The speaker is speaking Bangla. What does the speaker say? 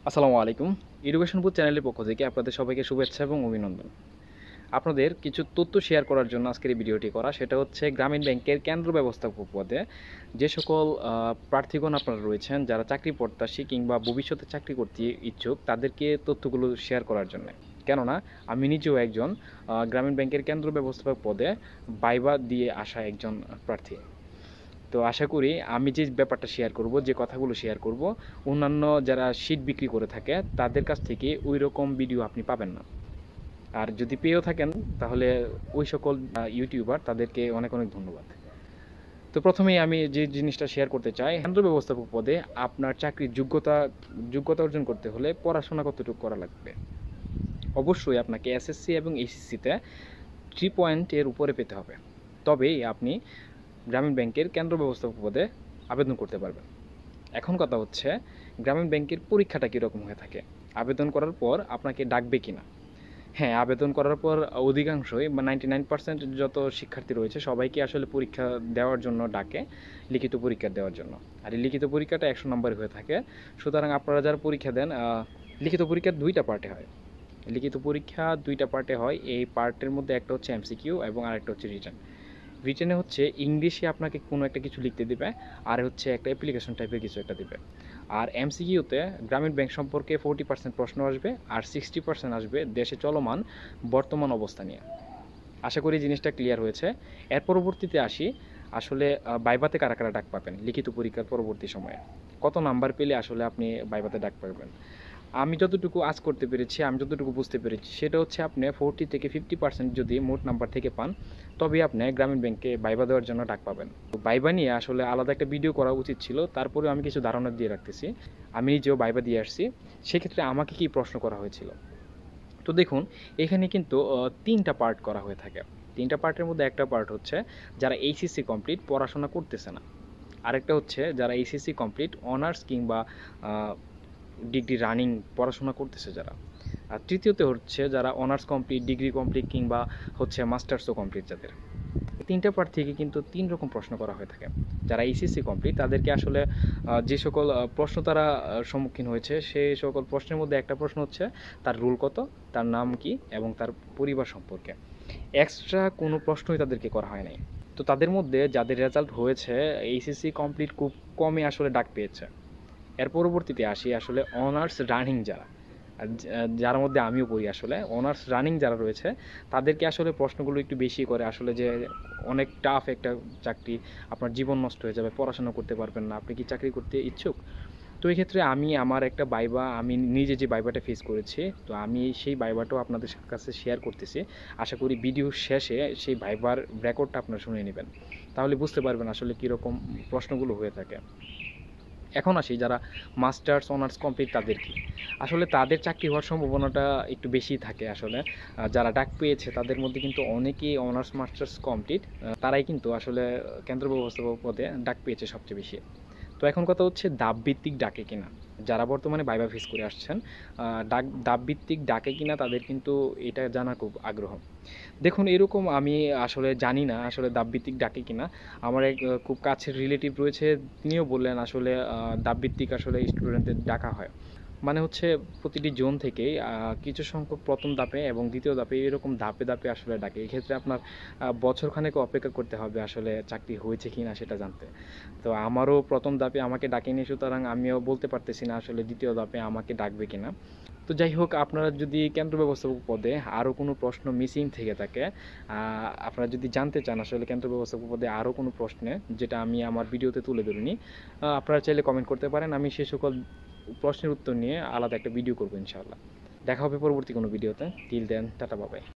আসসালামু আলাইকুম। এডুকেশন বুথ চ্যানেলের পক্ষ থেকে আপনাদের সবাইকে শুভেচ্ছা এবং অভিনন্দন। আপনাদের কিছু তথ্য শেয়ার করার জন্য আজকের এই ভিডিওটি করা, সেটা হচ্ছে গ্রামীণ ব্যাংকের কেন্দ্র ব্যবস্থাপক পদে যে সকল প্রার্থীগণ আপনারা রয়েছেন, যারা চাকরি প্রত্যাশী কিংবা ভবিষ্যতে চাকরি করতে ইচ্ছুক, তাদেরকে তথ্যগুলো শেয়ার করার জন্য। কেননা আমি নিজেও একজন গ্রামীণ ব্যাংকের কেন্দ্র ব্যবস্থাপক পদে ভাইবা দিয়ে আসা একজন প্রার্থী। তো আশা করি আমি যে ব্যাপারটা শেয়ার করব, যে কথাগুলো শেয়ার করব, অন্যান্য যারা শীট বিক্রি করে থাকে তাদের কাছ থেকে ওই রকম ভিডিও আপনি পাবেন না। আর যদি পেয়েও থাকেন তাহলে ওই সকল ইউটিউবার, তাদেরকে অনেক অনেক ধন্যবাদ। তো প্রথমেই আমি যে জিনিসটা শেয়ার করতে চাই, কেন্দ্র ব্যবস্থাপক পদে আপনার চাকরির যোগ্যতা অর্জন করতে হলে পড়াশোনা কতটুকু করা লাগবে। অবশ্যই আপনাকে এসএসসি এবং এইচএসসিতে 3 পয়েন্টের উপরে পেতে হবে, তবেই আপনি গ্রামীণ ব্যাংকের কেন্দ্র ব্যবস্থাপক পদে আবেদন করতে পারবেন। এখন কথা হচ্ছে, গ্রামীণ ব্যাংকের পরীক্ষাটা কীরকম হয়ে থাকে, আবেদন করার পর আপনাকে ডাকবে কি না। হ্যাঁ, আবেদন করার পর অধিকাংশই বা 99% যত শিক্ষার্থী রয়েছে সবাইকে আসলে পরীক্ষা দেওয়ার জন্য ডাকে, লিখিত পরীক্ষা দেওয়ার জন্য। আর এই লিখিত পরীক্ষাটা 100 নম্বরের হয়ে থাকে। সুতরাং আপনারা যারা পরীক্ষা দেন, লিখিত পরীক্ষা 2টা পার্টে হয়। লিখিত পরীক্ষা 2টা পার্টে হয়। এই পার্টের মধ্যে একটা হচ্ছে এমসিকিউ এবং আরেকটা হচ্ছে রিটেন। রিটেনে হচ্ছে ইংলিশে আপনাকে কোনো একটা কিছু লিখতে দেবে, আর হচ্ছে একটা অ্যাপ্লিকেশন টাইপের কিছু একটা দেবে। আর এমসিকিউতে গ্রামীণ ব্যাংক সম্পর্কে 40% প্রশ্ন আসবে, আর 60% আসবে দেশে চলমান বর্তমান অবস্থা নিয়ে। আশা করি জিনিসটা ক্লিয়ার হয়েছে। এর পরবর্তীতে আসি, আসলে ভাইভাতে কারা কারা ডাক পাবেন লিখিত পরীক্ষার পরবর্তী সময়ে, কত নাম্বার পেলে আসলে আপনি ভাইভাতে ডাক পাবেন। আমি যতটুকু আজ করতে পেরেছি, আমি যতটুকু বুঝতে পেরেছি, সেটা হচ্ছে আপনি 40 থেকে 50% যদি মোট নাম্বার থেকে পান, তবেই আপনি গ্রামীণ ব্যাংকে ভাইবা দেওয়ার জন্য ডাক পাবেন। তো ভাইবা নিয়ে আসলে আলাদা একটা ভিডিও করা উচিত ছিল, তারপরেও আমি কিছু ধারণা দিয়ে রাখতেছি। আমি নিজেও ভাইবা দিয়ে আসছি, সেক্ষেত্রে আমাকে কি প্রশ্ন করা হয়েছিল। তো দেখুন, এখানে কিন্তু 3টা পার্ট করা হয়ে থাকে। 3টা পার্টের মধ্যে একটা পার্ট হচ্ছে যারা এইচএসসি কমপ্লিট পড়াশোনা করতেছে না, আরেকটা হচ্ছে যারা এইচএসসি কমপ্লিট অনার্স কিংবা ডিগ্রি রানিং পড়াশোনা করতেছে যারা, আর তৃতীয়তে হচ্ছে যারা অনার্স কমপ্লিট, ডিগ্রি কমপ্লিট কিংবা হচ্ছে মাস্টার্সও কমপ্লিট যাদের। 3টা পার্ট থেকে কিন্তু 3 রকম প্রশ্ন করা হয়ে থাকে। যারা এইচএসসি কমপ্লিট তাদেরকে আসলে যে সকল প্রশ্ন তারা সম্মুখীন হয়েছে, সেই সকল প্রশ্নের মধ্যে একটা প্রশ্ন হচ্ছে তার রোল কত, তার নাম কি এবং তার পরিবার সম্পর্কে। এক্সট্রা কোনো প্রশ্নই তাদেরকে করা হয় নাই। তো তাদের মধ্যে যাদের রেজাল্ট হয়েছে এইচএসসি কমপ্লিট, খুব কমই আসলে ডাক পেয়েছে। এর পরবর্তীতে আসি আসলে অনার্স রানিং যারা, যার মধ্যে আমিও পড়ি। আসলে অনার্স রানিং যারা রয়েছে তাদেরকে আসলে প্রশ্নগুলো একটু বেশি করে, আসলে যে অনেক টাফ একটা চাকরি, আপনার জীবন নষ্ট হয়ে যাবে, পড়াশোনা করতে পারবেন না, আপনি কি চাকরি করতে ইচ্ছুক। তো এই ক্ষেত্রে আমি আমার একটা ভাইবা, আমি নিজে যে ভাইবাটা ফেস করেছি, তো আমি সেই ভাইবাটাও আপনাদের কাছে শেয়ার করতেছি। আশা করি ভিডিও শেষে সেই ভাইবার রেকর্ডটা আপনারা শুনে নেবেন, তাহলে বুঝতে পারবেন আসলে কীরকম প্রশ্নগুলো হয়ে থাকে। এখন আসি যারা মাস্টার্স অনার্স কমপ্লিট, তাদের কি আসলে তাদের চাকরি হওয়ার সম্ভাবনাটা একটু বেশি থাকে। আসলে যারা ডাক পেয়েছে তাদের মধ্যে কিন্তু অনেকেই অনার্স মাস্টার্স কমপ্লিট, তারাই কিন্তু আসলে কেন্দ্র ব্যবস্থাপক পদে ডাক পেয়েছে সবচেয়ে বেশি। তো এখন কথা হচ্ছে দাবভিত্তিক ডাকে কিনা, যারা বর্তমানে ভাইবা ফেস করে আসছেন, দাবভিত্তিক ডাকে কিনা তাদের কিন্তু এটা জানার খুব আগ্রহ। দেখুন, এরকম আমি আসলে জানি না আসলে দাবভিত্তিক ডাকে কিনা। আমার এক খুব কাছের রিলেটিভ রয়েছে, তিনিও বললেন আসলে দাবভিত্তিক আসলে স্টুডেন্টদের ডাকা হয়। মানে হচ্ছে প্রতিটি জোন থেকেই কিছু সংখ্যক প্রথম ধাপে এবং দ্বিতীয় ধাপে, এরকম ধাপে ধাপে আসলে ডাকে। এক্ষেত্রে আপনার বছরখানেক অপেক্ষা করতে হবে আসলে চাকরি হয়েছে কি না সেটা জানতে। তো আমারও প্রথম ধাপে আমাকে ডাকেনি, সুতরাং আমিও বলতে পারতেছি না আসলে দ্বিতীয় ধাপে আমাকে ডাকবে কিনা। তো যাই হোক, আপনারা যদি কেন্দ্র ব্যবস্থাপক পদে আরও কোনো প্রশ্ন মিসিং থেকে থাকে, আপনারা যদি জানতে চান আসলে কেন্দ্র ব্যবস্থাপক পদে আরও কোনো প্রশ্নে, যেটা আমি আমার ভিডিওতে তুলে ধরিনি, আপনারা চাইলে কমেন্ট করতে পারেন। আমি সে সকল প্রশ্নের উত্তর নিয়ে আলাদা একটা ভিডিও করবো ইনশাআল্লাহ। দেখা হবে পরবর্তী কোনো ভিডিওতে। Till then, tata, bye by.